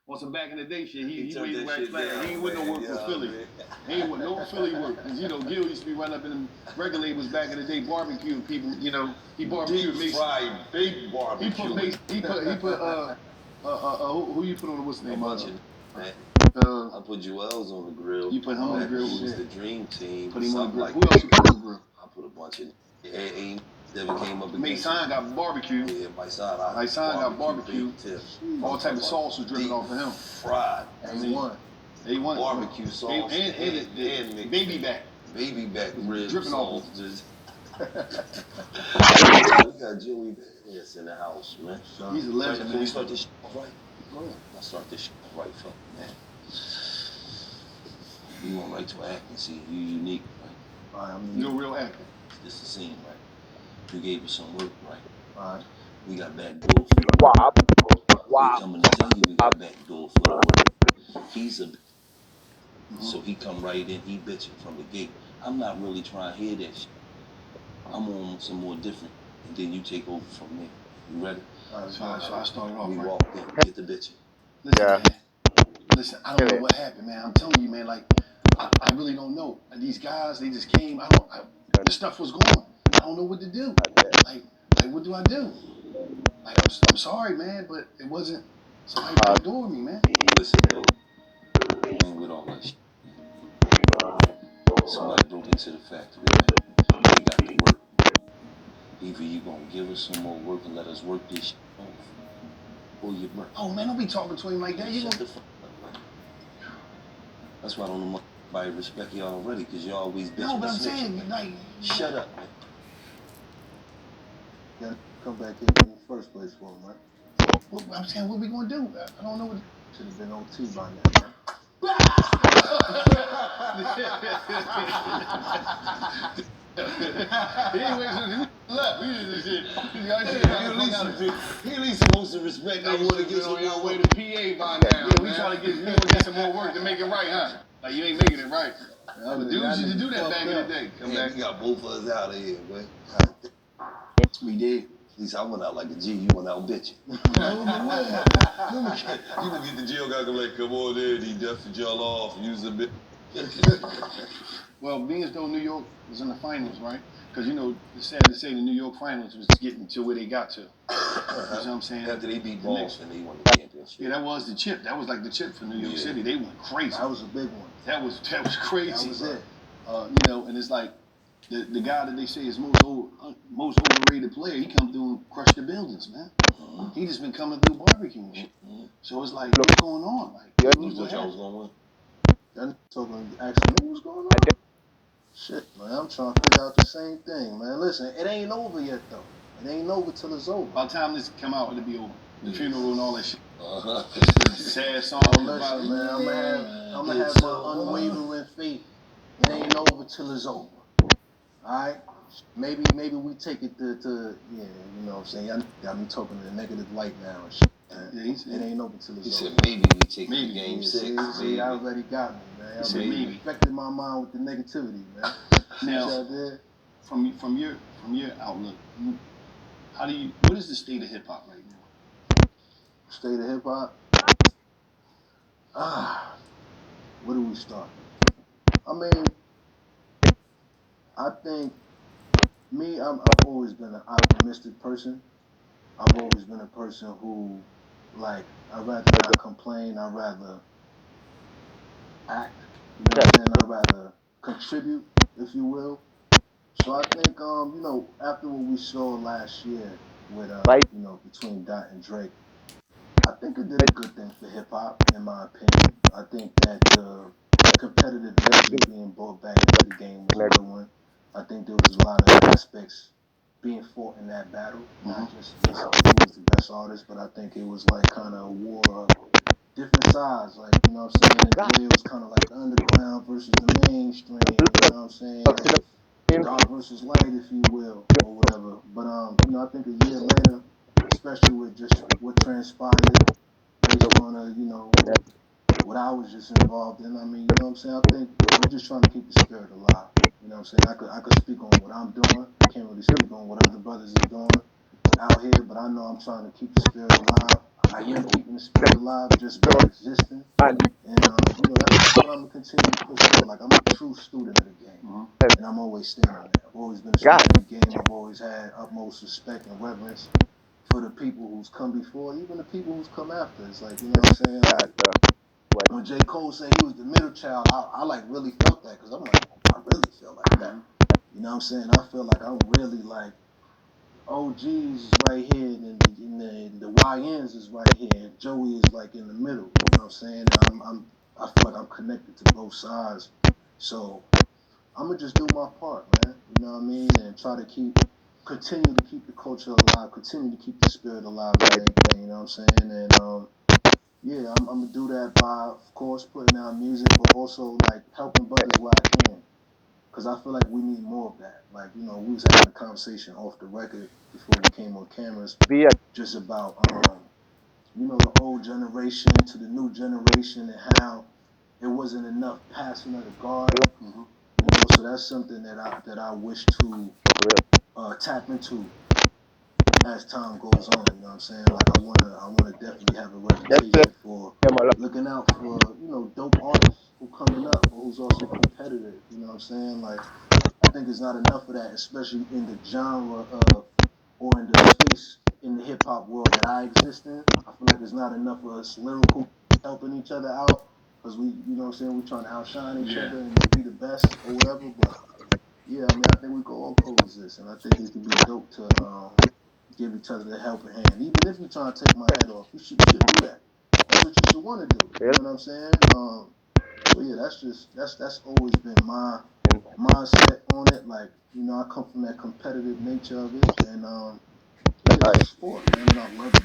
On some back in the day shit, he turned made that wax shit flat. down, He ain't with no man. work for Philly. He ain't with no Philly work. Cause you know, Gil used to be running up in them record labels back in the day, barbecuing people. You know, he barbecued Deep fried, big barbecue. He put who you put on the what's the name? A bunch of man. I put Joel's on the grill. You put him on the grill. He was the dream team. Put him on the grill. Like Who else you put on the grill? I put a bunch of. Ain't never came up against. Mason got barbecue. Yeah, my son got barbecue. All type of sauce was dripping off of him. Fried. A1. Barbecue sauce and baby back. Baby back ribs. Dripping off. We got Yoey Badass in the house, man. He's a legend. Can we start this shit off right? Go ahead. Let's start this shit off right, fuck, man. You want right to act and see you unique, right? You're a real actor. This is the scene, right? You gave us some work, right? Alright. We got back door for the work. We coming to tell you we got back door for the work. He's a so he come right in, he bitching from the gate. I'm not really trying to hear that shit. I'm on some more different, and then you take over from there. You ready? So I started off. We right? walked in, get the bitching. Listen, man. Listen, I don't know what happened, man. I'm telling you, man. Like, I really don't know. These guys, they just came. This stuff was going. I don't know what to do. Like, what do I do? Like, I'm sorry, man, but it wasn't. Somebody backdoored me, man. Listen, yo, ain't with all that shit. Somebody broke into the factory, man. They got to work. Either you gonna give us some more work and let us work this shit off, or you burn. Oh man, don't be talking to him like that. Shut the fuck up, man. That's why I don't know nobody respect y'all already, cause y'all always bitch. No, but I'm saying, like, shut up, man. Gotta come back in the first place for him, right? I'm saying, what we gonna do? I don't know what. Should have been OT by now, man. He at least supposed to respect. I want to get some more way to PA by now. Yeah, we trying to get some more work to make it right, huh? Like you ain't making it right. The dudes used to do that back in the day. Come back. We got both of us out of here, man. We did. At least I went out like a G. You went out bitching. You gonna get the jail guy like, come on in. He dusted y'all off. Use a bit. Well, being as though New York was in the finals, right? Because, you know, it's sad to say the New York finals was getting to where they got to. You know what I'm saying? After they beat Boston, they won the championship. Yeah, that was the chip. That was like the chip for New York City. They went crazy. That was a big one. That was crazy. That was it. You know, and it's like the guy that they say is most overrated player, he come through and crush the buildings, man. He just been coming through barbecuing shit. So it's like, what's going on? Like, Who's what y'all was going to win? Y'all talking, asking me what's going on? Shit, man, I'm trying to figure out the same thing, man. Listen, it ain't over yet, though. It ain't over till it's over. By the time this come out, it'll be over. The funeral and all that shit. Sad song. Listen, man, I'm gonna have my unwavering faith. It ain't over till it's over. Alright? Maybe we take it to yeah, you know what I'm saying? Y'all got me talking in a negative light now and shit. It ain't over till it's over. He said maybe we take the game 6. See, I already got me, man. I maybe infected my mind with the negativity, man. Now, from your outlook, what is the state of hip hop right now? State of hip hop? Where do we start? I mean, I think I've always been an optimistic person. I've always been a person who, like, I'd rather not complain. I'd rather act. You know what I'm saying? I'd rather contribute, if you will. So I think, you know, after what we saw last year with, you know, between Dot and Drake, I think it did a good thing for hip hop, in my opinion. I think that the competitive edge being brought back into the game was a good one. I think there was a lot of aspects being fought in that battle, not just who was the best artist, but I think it was like kind of a war of different sides. Like, you know what I'm saying? It was kind of like the underground versus the mainstream. You know what I'm saying? Dark versus light, if you will, or whatever. But you know, I think a year later, especially with just what transpired based on you know, what I was just involved in. I mean, you know what I'm saying? I think we're just trying to keep the spirit alive. You know what I'm saying? I could speak on what I'm doing. I can't really speak on what other brothers are doing out here, but I know I'm trying to keep the spirit alive. I'm I am keeping the spirit alive just by existing. And that's what I'm gonna continue to push for. Like, I'm a true student of the game, and I'm always staying on that. I've always been a student of the game. I've always had utmost respect and reverence for the people who's come before, even the people who's come after. It's like, you know what I'm saying? Like, when J. Cole said he was the middle child, I like really felt that, because I'm like, I really feel like that. You know what I'm saying? I feel like I'm really like, OGs is right here, and the YNs is right here, and Joey is like in the middle. You know what I'm saying? I feel like I'm connected to both sides. So I'm gonna just do my part, man. You know what I mean? And try to continue to keep the culture alive, continue to keep the spirit alive and everything. You know what I'm saying? And yeah, I'm gonna do that by, of course, putting out music, but also like helping brothers where I can. Because I feel like we need more of that. Like, we was having a conversation off the record before we came on cameras, just about, the old generation to the new generation, and how it wasn't enough passing of the guard. So that's something that I wish to tap into as time goes on. You know what I'm saying? Like, I wanna definitely have a reputation for looking out for dope artists who coming up, or who's also competitive. You know what I'm saying? Like, I think there's not enough of that, especially in the genre of, or in the space in the hip hop world that I exist in. I feel like there's not enough of us lyrical helping each other out, because we, you know what I'm saying, we trying to outshine each other and be the best or whatever. But yeah, I mean, I think we could all coexist, and I think it could be dope to give each other the helping hand. Even if you're trying to take my head off, you should do that. That's what you should want to do. You know what I'm saying? So yeah, that's always been my mindset on it. Like, I come from that competitive nature of it, and yeah, it's a sport, man, and I love the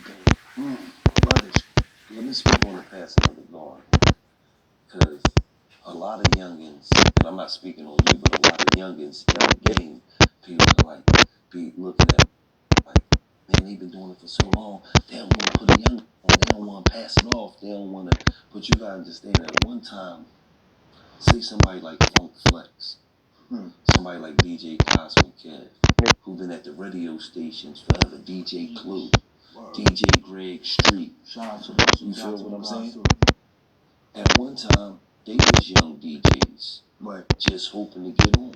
game. Love it. Let me speak on the passing of the guard, because a lot of youngins, and I'm not speaking on you, but a lot of youngins in the game, people are like, be looking at like, man, they've been doing it for so long, they don't want to put a young on, they don't want to pass it off, they don't want to, but you gotta understand that at one time, say somebody like Funk Flex, somebody like DJ Cosmic Kev, who've been at the radio stations forever, DJ Clue, DJ Greg Street, you feel what I'm saying? At one time, they was young DJs, just hoping to get on.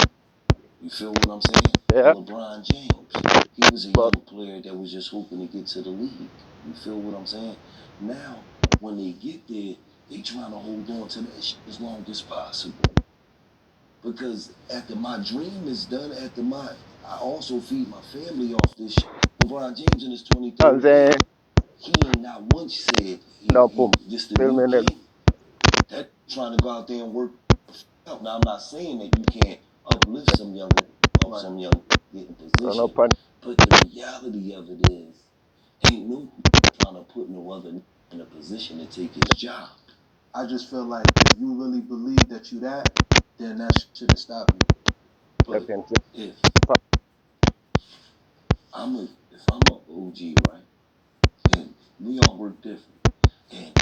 You feel what I'm saying? Yeah. LeBron James, he was a young player that was just hoping to get to the league. You feel what I'm saying? Now, when they get there, they trying to hold on to that shit as long as possible. Because after my dream is done, I also feed my family off this shit. LeBron James in his 23rd year, he ain't not once said this the new king. That trying to go out there and work out. Now, I'm not saying that you can't uplift some young get in position, but the reality of it is, ain't no trying to put no other in a position to take his job. I just feel like if you really believe that you that, then that shouldn't stop you. But if I'm an OG, right, and we all work different, and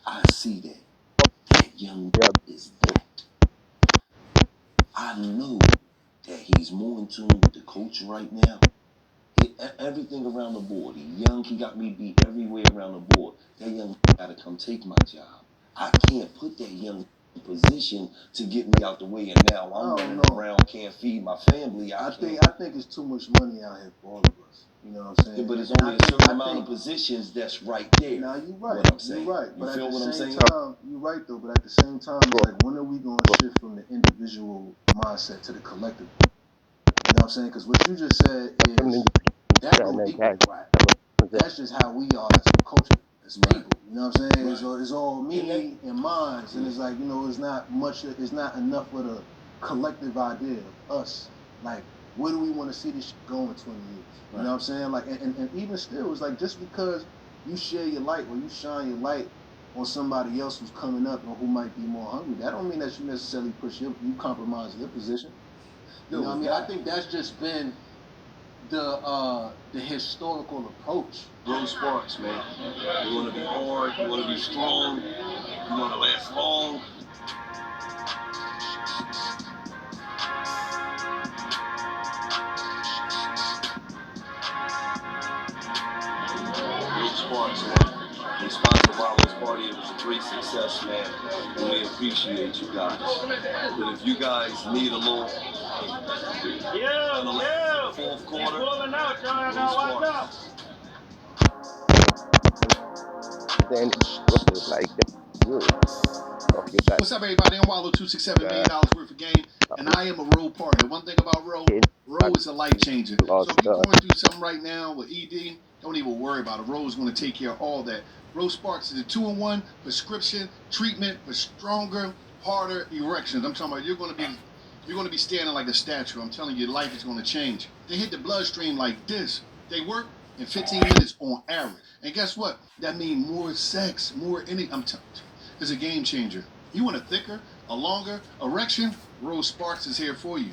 I see that young is that. I know that he's more in tune with the culture right now. Everything around the board. He young, he got me beat everywhere around the board. That young gotta come take my job. I can't put that young in position to get me out the way, and now I'm running around, can't feed my family. I think it's too much money out here for all of us. You know what I'm saying? Yeah, but it's only a certain amount of positions that's right there. Now you're right. What I'm saying. You're right. You but feel at what the I'm same saying? time, you're right though. But at the same time, it's like, when are we going to shift from the individual mindset to the collective? You know what I'm saying? Because what you just said is that go deep with rap. That's just how we are as a culture, as people. You know what I'm saying? It's all me and mine, and it's like, it's not much. It's not enough of the collective idea of us. Like, where do we want to see this shit go in 20 years? You know what I'm saying? Like, and even still, it's like, just because you share your light or you shine your light on somebody else who's coming up or who might be more hungry, that don't mean that you necessarily you compromise your position. You know what I mean? I think that's just been the historical approach. Grow sparks, man. You want to be hard, you want to be strong, you want to last long. Grow sparks, man. party. It was a great success, man. Really appreciate you guys. But if you guys need a little fourth quarter, those parts. What's up, everybody? I'm Wallo, $267 million worth of game, and I am a Row partner. One thing about Row is a life changer. So if you're going through something right now with ED, don't even worry about it. Row is going to take care of all that. Row Sparks is a 2-in-1 prescription treatment for stronger, harder erections. I'm talking about you're going to be standing like a statue. I'm telling you, your life is going to change. They hit the bloodstream like this. They work in 15 minutes on average. And guess what? That means more sex, more anything. I'm telling you, it's a game changer. You want a thicker, a longer erection? Rose Sparks is here for you.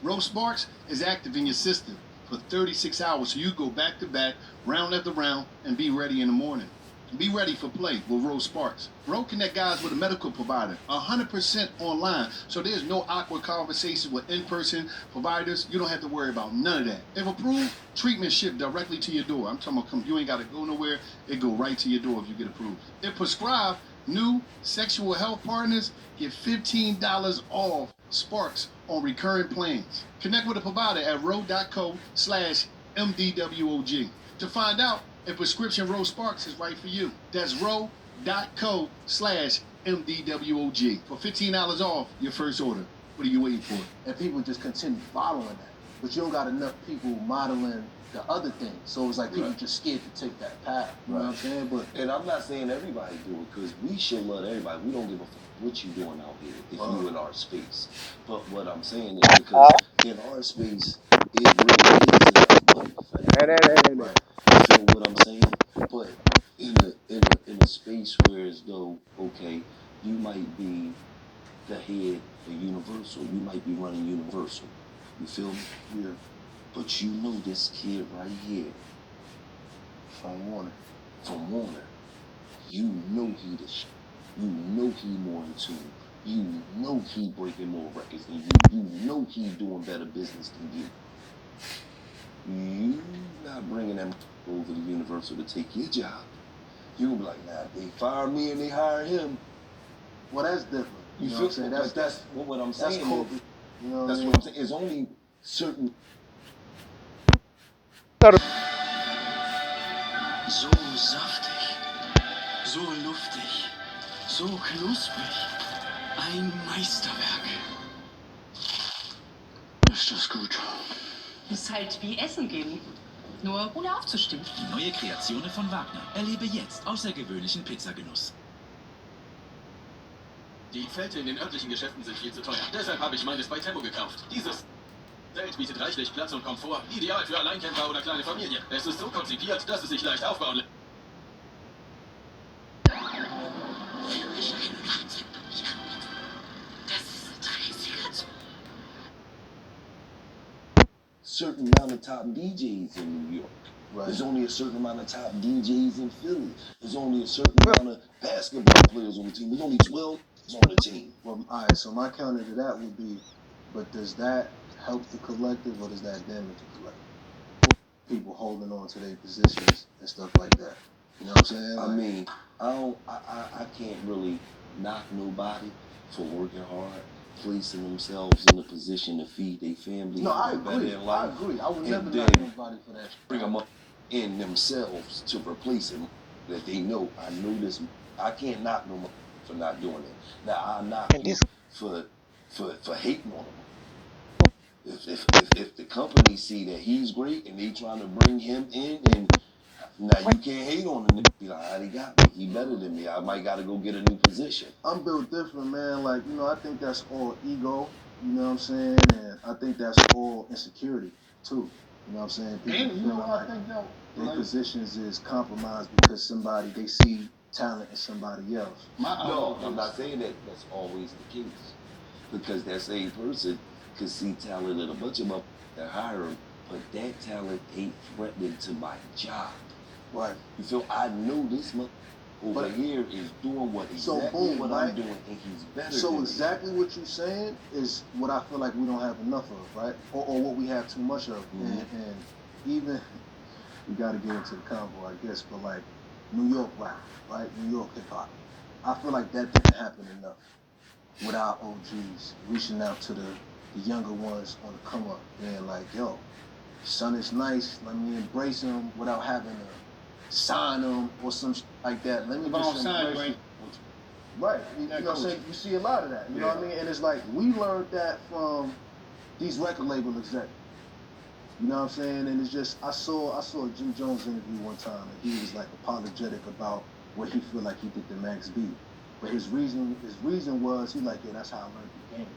Rose Sparks is active in your system for 36 hours, so you go back to back, round after round, and be ready in the morning. Be ready for play with Rose Sparks. Rose connect guys with a medical provider, 100% online, so there's no awkward conversations with in-person providers. You don't have to worry about none of that. If approved, treatment shipped directly to your door. I'm talking about you ain't got to go nowhere. It go right to your door if you get approved. If prescribed, new sexual health partners get $15 off Sparks on recurring plans. Connect with a provider at ro.co/MDWOG to find out if prescription Row Sparks is right for you. That's ro.co/MDWOG for $15 off your first order. What are you waiting for? And people just continue following that. But you don't got enough people modeling the other things. So it's like people just scared to take that path. You know what I'm saying? But and I'm not saying everybody do it, because we should love everybody. We don't give a fuck what you doing out here if you in our space. But what I'm saying is because in our space, it really is enough money for everybody. Right? You feel what I'm saying? But in a space where as though, okay, you might be the head of Universal. You might be running Universal. You feel me? yeah, But you know this kid right here from Warner. You know he the shit. You know he more in tune. You know he breaking more records than you. You know he doing better business than you. You not bringing them over to Universal to take your job. You gonna be like, nah, they fire me and they hire him. Well, that's different. You know feel what I'm saying? that's what I'm saying. That's corporate. You know that's what what I'm saying. It's only certain. So saftig, so luftig, so knusprig. Ein Meisterwerk. Ist das gut? Ist halt wie Essen gehen. Nur ohne aufzustehen. Die neue Kreationen von Wagner. Erlebe jetzt außergewöhnlichen Pizzagenuss. Die Zelte in den örtlichen Geschäften sind viel zu teuer. Deshalb habe ich meines bei Tempo gekauft. Dieses Zelt bietet reichlich Platz und Komfort. Ideal für Alleinkämpfer oder kleine Familien. Es ist so konzipiert, dass es sich leicht aufbauen lässt. Certain amount of top DJs in New York. Right. There's only a certain amount of top DJs in Philly. There's only a certain amount of basketball players on the team. There's only 12 on the team. Well, all right, so my counter to that would be, but does that help the collective or does that damage the collective? People holding on to their positions and stuff like that. You know what I'm saying? I mean, I can't really knock nobody for working hard, placing themselves in a position to feed their family. No, I agree. I would never knock nobody for that. Bring them up in themselves to replace them. That they know, I know this. I can't knock no more for not doing it. Now I knock you for hating on them. If the company see that he's great and they trying to bring him in, and now you can't hate on him. Be like, ah, he got me. He better than me. I might got to go get a new position. I'm built different, man. Like, you know, I think that's all ego. You know what I'm saying? And I think that's all insecurity too. You know what I'm saying? People And you know what like I think though? their positions is compromised because they see talent in somebody else. No, I'm not saying that that's always the case, because that same person could see talent in a bunch of them that hire him, but that talent ain't threatening to my job. Right. You feel? I know this month over here is doing what exactly what I'm doing, and he's better than me. Exactly what you're saying is what I feel like we don't have enough of, right? Or what we have too much of. And even, we got to get into the combo, I guess, but like, New York rap, right? New York hip hop. I feel like that didn't happen enough with our OGs reaching out to the younger ones on the come up. They're like, yo, son is nice. Let me embrace him without having to sign him or some shit like that. Let me just embrace him. Right. You know what I'm saying? You see a lot of that. You know what I mean? And it's like we learned that from these record label executives. You know what I'm saying? And it's just I saw a Jim Jones interview one time, and he was like apologetic about what he feel like he did to Max B. But his reason was he like, yeah, that's how I learned the game.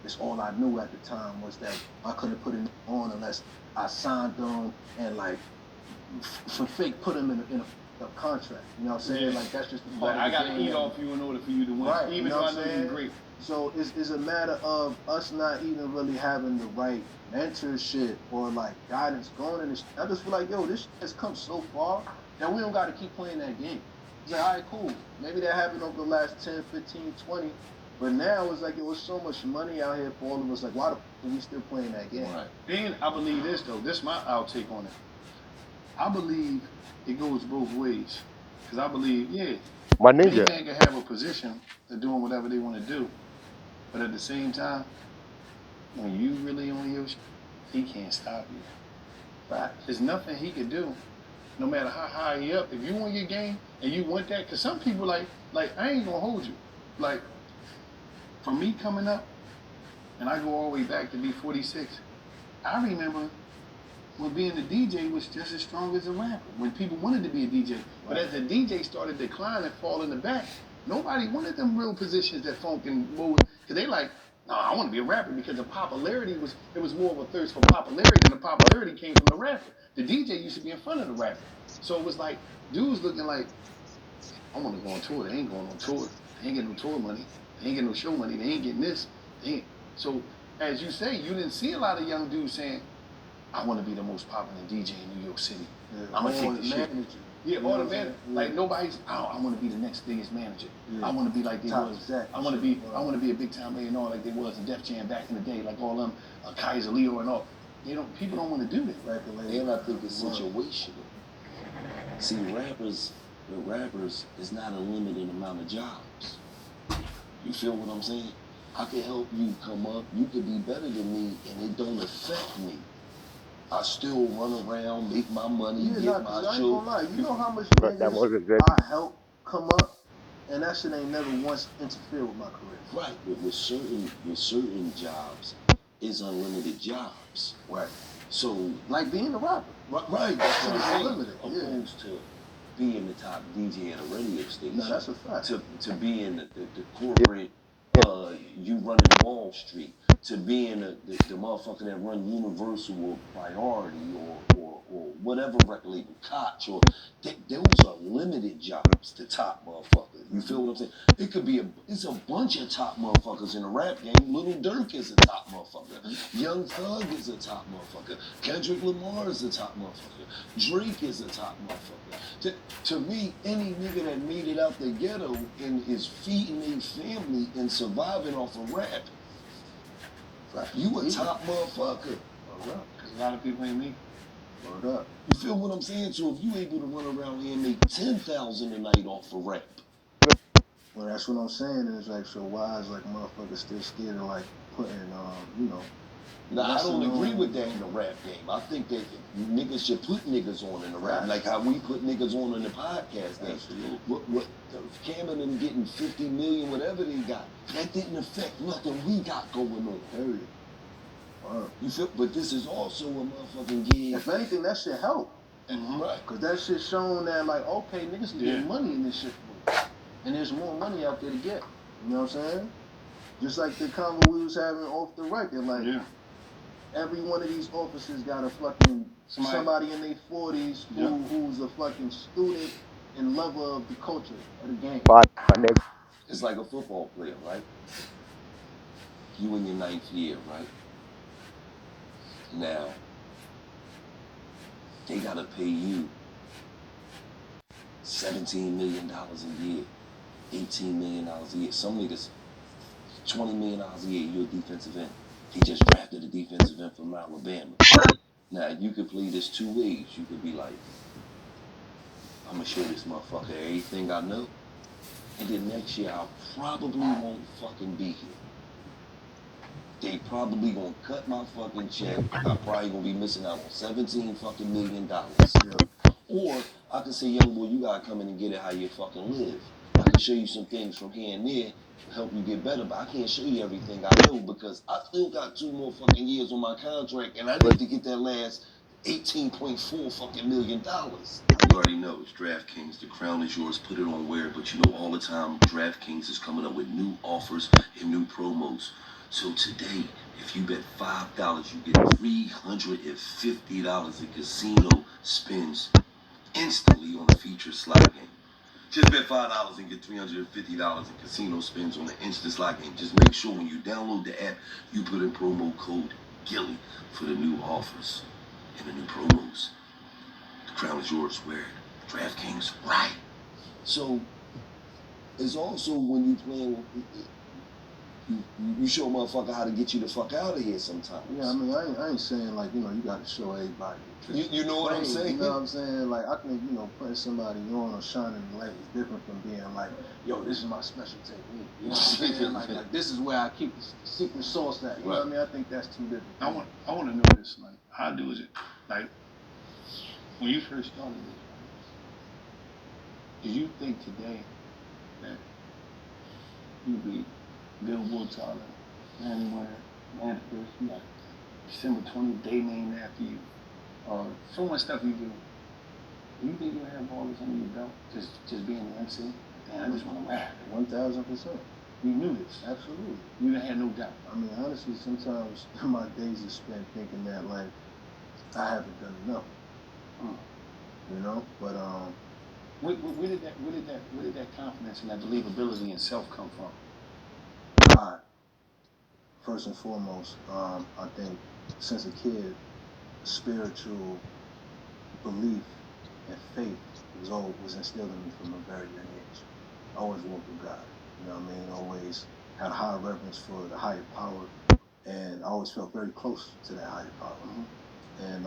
It's all I knew at the time was that I couldn't put it on unless I signed them and like for fake put him in a contract. You know what I'm saying? Like that's just the part of the game. I gotta eat off you in order for you to win. Right. Even though I know you're great. So it's a matter of us not even really having the right mentorship or like guidance going in this. I just feel like, yo, this shit has come so far that we don't got to keep playing that game. It's like, all right, cool. Maybe that happened over the last 10, 15, 20. But now it's like it was so much money out here for all of us. Like, why the f are we still playing that game? Right. And I believe this, though. This is my outtake on it. I believe it goes both ways. Because I believe, My any nigga. man can have a position of doing whatever they want to do. But at the same time, when you really on your shit, he can't stop you. Right? There's nothing he could do, no matter how high he up. If you want your game and you want that, because some people like I ain't gonna hold you. Like, for me coming up, and I go all the way back to be 46, I remember when being a DJ was just as strong as a rapper, when people wanted to be a DJ. But as the DJ started declining, falling the back, nobody wanted them real positions that funk and move. Because they like, no, I want to be a rapper, because the popularity there was more of a thirst for popularity, and the popularity came from the rapper. The DJ used to be in front of the rapper. So it was like, dudes looking like, I want to go on tour. They ain't going on tour. They ain't getting no tour money. They ain't getting no show money. They ain't getting this. So, as you say, you didn't see a lot of young dudes saying, I want to be the most popular DJ in New York City. I'm going to take the shit. Yeah, all the manager. Like, nobody's, I want to be the next biggest manager. I want to be like they was. I want to be a big time A&R like they was in Def Jam back in the day, like all them Kaiser Leo and all. People don't want to do that. And I think it's situational. See, rappers is not a limited amount of jobs. You feel what I'm saying? I can help you come up. You could be better than me, and it don't affect me. I still run around, make my money, get my show. I ain't gonna lie. You know how much niggas I help come up, and that shit ain't never once interfered with my career. Right, but with certain jobs, it's unlimited jobs. Right. So, like being a rapper. Right. That's what I'm saying. Opposed to being the top DJ at a radio station. No, that's a fact. To being the corporate, you running Wall Street. To being the motherfucker that run Universal or Priority or whatever record label, Koch, or those are limited jobs to top motherfuckers. You feel what I'm saying? It could be it's a bunch of top motherfuckers in the rap game. Lil Durk is a top motherfucker. Young Thug is a top motherfucker. Kendrick Lamar is a top motherfucker. Drake is a top motherfucker. To me, any nigga that made it out the ghetto and is feeding a family and surviving off of rap, you a top motherfucker. Because a lot of people ain't me. Up. You feel what I'm saying? So if you able to run around here and make 10,000 a night off of rap. Well, that's what I'm saying. And it's like, so why is like motherfuckers still scared of like putting, Now, I don't agree with that in the rap game. I think that niggas should put niggas on in the rap, like how we put niggas on in the podcast game. What Cameron getting 50 million, whatever they got, that didn't affect nothing we got going on. Period. Wow. You feel? But this is also a motherfucking gig. If anything, that shit help. Right. Cause that shit showing that like, okay, niggas can get money in this shit, and there's more money out there to get. You know what I'm saying? Just like the convo we was having off the record, like every one of these officers got a fucking somebody in their 40s who's a fucking student and lover of the culture of the game. It's like a football player, right? You in your 9th year, right? Now, they gotta pay you $17 million a year, $18 million a year. Some niggas, $20 million a year, you're a defensive end. He just drafted a defensive end from Alabama. Now, you could play this two ways. You could be like, I'm gonna show this motherfucker everything I know. And then next year I probably won't fucking be here. They probably gonna cut my fucking check. I'm probably gonna be missing out on $17 million. Or I can say, young boy, you gotta come in and get it how you fucking live. I can show you some things from here and there to help you get better, but I can't show you everything I know because I still got 2 more fucking years on my contract and I need to get that last $18.4 million. You already know it's DraftKings. The crown is yours. Put it on where, but you know all the time DraftKings is coming up with new offers and new promos. So today, if you bet $5, you get $350 in casino spins instantly on the featured slot game. Just bet $5 and get $350 in casino spins on the instant slot game. Just make sure when you download the app, you put in promo code gillie for the new offers and the new promos. The crown is yours. Where DraftKings, right? So it's also when you playing. You show a motherfucker how to get you the fuck out of here sometimes. Yeah, I mean, I ain't saying like, you know, you got to show everybody. You know what I'm saying? You know what I'm saying? Like, I think, you know, putting somebody on or shining the light is different from being like, yo, this is my special technique. You know what I'm saying? Like this is where I keep the secret sauce at. You know what I mean? I think that's too different. I want to know this. Like, how do is it? Like, when you first started this, did you think today that you'd be Billboard Tyler, man winner, man first, you got December 20th day named after you, or so much stuff you do? Do you think you'll have all this under your belt, just being an MC? Man, I just want to rap. 1,000%. You knew this. Absolutely. You had no doubt. I mean, honestly, sometimes my days are spent thinking that like I haven't done enough. You know, but where did that confidence and that believability and self come from? God, first and foremost, I think since a kid, spiritual belief and faith was instilled in me from a very young age. I always walked with God, you know what I mean? Always had a high reverence for the higher power, and I always felt very close to that higher power. And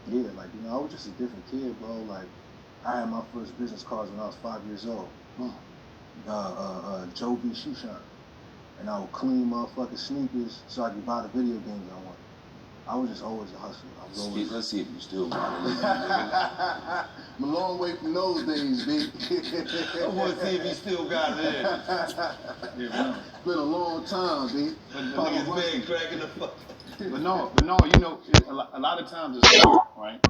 yeah, like, you know, I was just a different kid, bro. Like, I had my first business cards when I was 5 years old. Joe B. Shoe Shine. And I would clean motherfucking sneakers so I could buy the video games I wanted. I was just always a hustler. I was always... Let's see if you still got it. I'm a long way from those days, B. I want to see if you still got it. Yeah, been a long time, B. But niggas been cracking the fuck. But no, you know, a lot of times it's hard, right?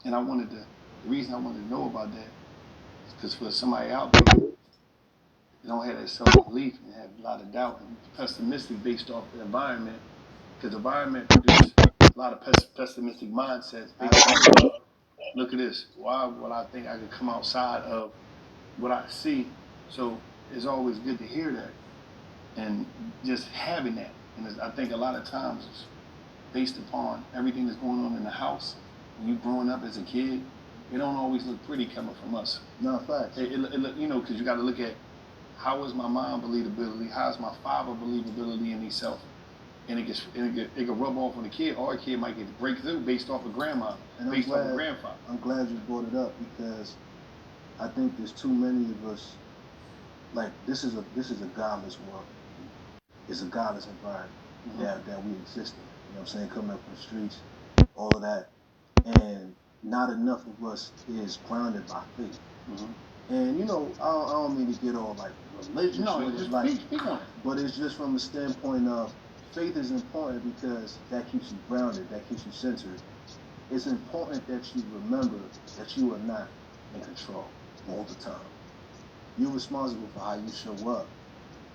And the reason I wanted to know about that is because for somebody out there, they don't have that self-belief and have a lot of doubt and pessimistic based off the environment, because the environment produces a lot of pessimistic mindsets. Look at this. Why would I think I could come outside of what I see? So it's always good to hear that and just having that. And I think a lot of times it's based upon everything that's going on in the house. When you growing up as a kid, it don't always look pretty coming from us. No, facts. You know, because you got to look at how is my mom believability, how is my father believability in himself, and it can rub off on the kid, or a kid might get breakthrough based off of grandma, based off of grandfather. I'm glad you brought it up because I think there's too many of us. Like, this is a godless world. It's a godless environment that we exist in. You know what I'm saying? Coming up from the streets, all of that, and not enough of us is grounded by faith. And you know, I don't mean to get all like religious. No, just like, but it's just from the standpoint of faith is important because that keeps you grounded, that keeps you centered. It's important that you remember that you are not in control all the time. You're responsible for how you show up.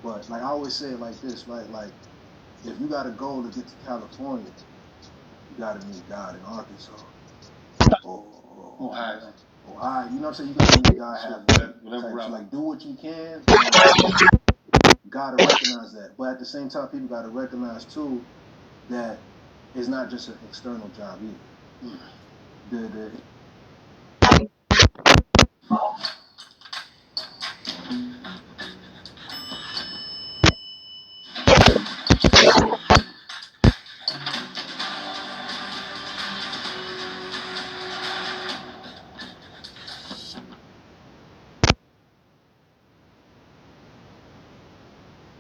But like I always say it like this, right? Like, if you got a goal to get to California, you got to meet God in Arkansas. Ohio. You know what I'm saying? You got to meet God halfway. Like, do what you can. Got to recognize that. But at the same time, people got to recognize, too, that it's not just an external job either.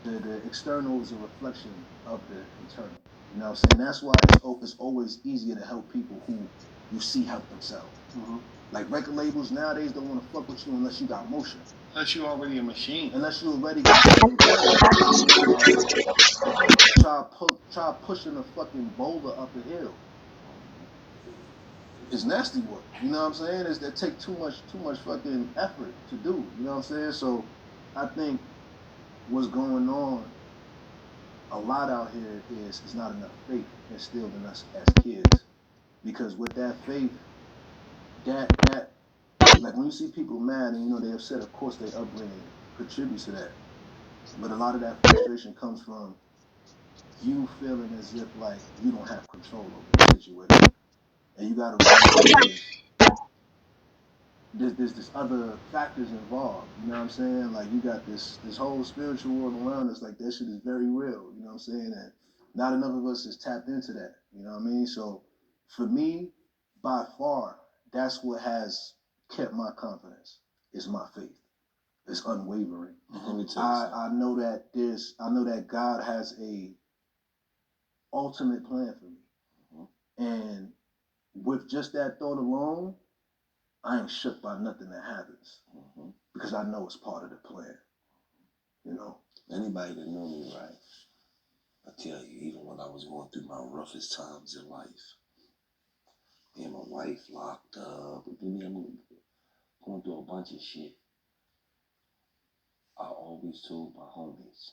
the external is a reflection of the internal. You know what I'm saying? That's why it's always easier to help people who you see help themselves. Mm-hmm. Like record labels nowadays don't want to fuck with you unless you got motion. Unless you're already a machine. Unless you already got try pushing a fucking boulder up a hill. It's nasty work. You know what I'm saying? It's that take too much fucking effort to do. You know what I'm saying? So I think what's going on a lot out here is not enough faith instilled in us as kids. Because with that faith, that like when you see people mad and they're upset, of course their upbringing contributes to that. But a lot of that frustration comes from you feeling as if like you don't have control over the situation. And you gotta remember there's this other factors involved. You know what I'm saying? Like you got this whole spiritual world around us. Like that shit is very real. You know what I'm saying? And not enough of us is tapped into that. You know what I mean? So for me, by far, that's what has kept my confidence. Is my faith. It's unwavering. Let me tell you something. I know that God has a ultimate plan for me. And with just that thought alone, I ain't shook by nothing that happens because I know it's part of the plan. Anybody that know me, right? I tell you, even when I was going through my roughest times in life, me and my wife locked up, I'm going through a bunch of shit. I always told my homies,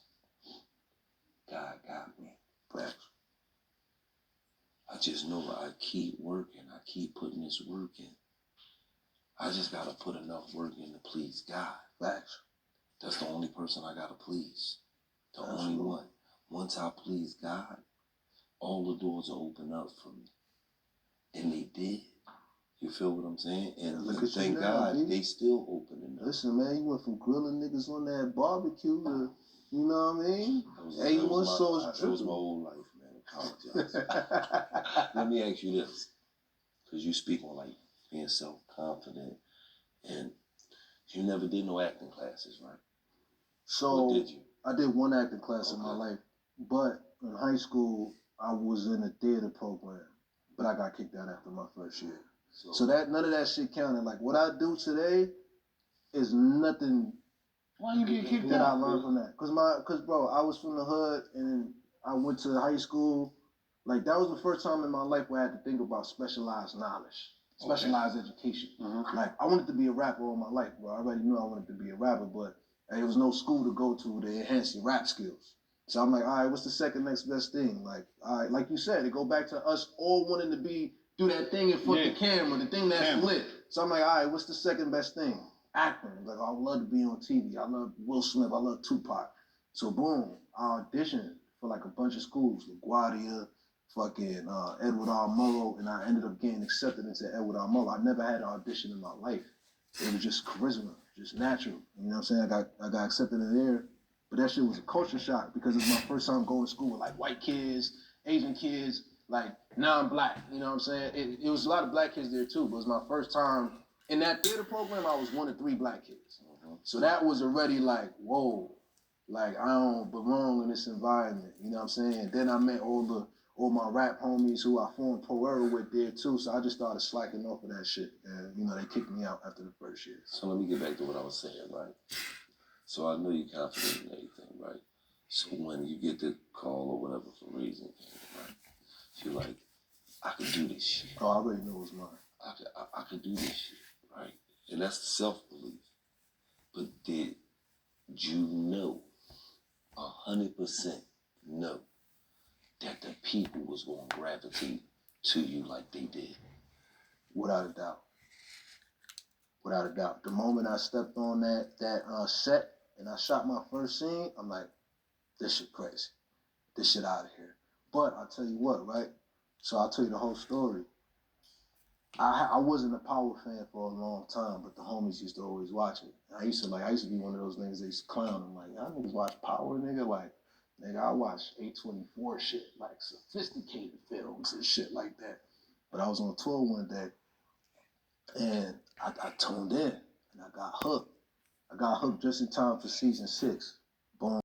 God got me. Facts. I just know I keep working. I keep putting this work in. I just gotta put enough work in to please God. Facts. That's the only person I gotta please. The Absolutely. only one. Once I please God, all the doors will open up for me. And they did. You feel what I'm saying? And Look at thank you now, God B. they still opening up. Listen, man, you went from grilling niggas on that barbecue to, you know what I mean? A1 sauce dripping. It was my whole life, man. Apologize. Let me ask you this. Because you speak on like being self-confident. And you never did no acting classes, right? So, what did you? I did one acting class in my life. But in high school, I was in a theater program. But I got kicked out after my first year. So that none of that shit counted. Like what I do today is nothing. Why you get kicked that out? I learned from that. Cause bro, I was from the hood and I went to high school. Like that was the first time in my life where I had to think about specialized knowledge, specialized education. Like I wanted to be a rapper all my life, bro. I already knew I wanted to be a rapper, but there was no school to go to enhance your rap skills. So I'm like, all right, what's the second next best thing? Like, all right, like you said, it go back to us all wanting to do that thing in front of the camera, the thing that's lit. So I'm like, all right, what's the second best thing? Acting. Like, I would love to be on TV. I love Will Smith. I love Tupac. So boom, I auditioned for like a bunch of schools, LaGuardia, fucking Edward R. Murrow, and I ended up getting accepted into Edward R. Murrow. I never had an audition in my life. It was just charisma, just natural. You know what I'm saying? I got accepted in there. But that shit was a culture shock because it was my first time going to school with like white kids, Asian kids, like non-black. You know what I'm saying? It was a lot of black kids there too, but it was my first time in that theater program. I was one of 3 black kids. So that was already like, whoa, like I don't belong in this environment. You know what I'm saying? Then I met all my rap homies who I formed Pro Era with there too. So I just started slacking off of that shit. And they kicked me out after the first year. So let me get back to what I was saying, right? So I know you're confident in everything, right? So when you get the call or whatever for raising things, right? You're like, I can do this shit. Oh, I already know it's mine. I can do this shit, right? And that's self-belief. But did you know, 100% know, that the people was going to gravitate to you like they did? Without a doubt. Without a doubt. The moment I stepped on that set and I shot my first scene, I'm like, this shit crazy. This shit out of here. But I'll tell you what, right? So I'll tell you the whole story. I wasn't a Power fan for a long time, but the homies used to always watch it. I used to be one of those niggas that used to clown them. Like, y'all niggas watch Power, nigga? Like, nigga, I watch A24 shit, like sophisticated films and shit like that. But I was on tour one day, and I tuned in, and I got hooked. I got hooked just in time for season 6.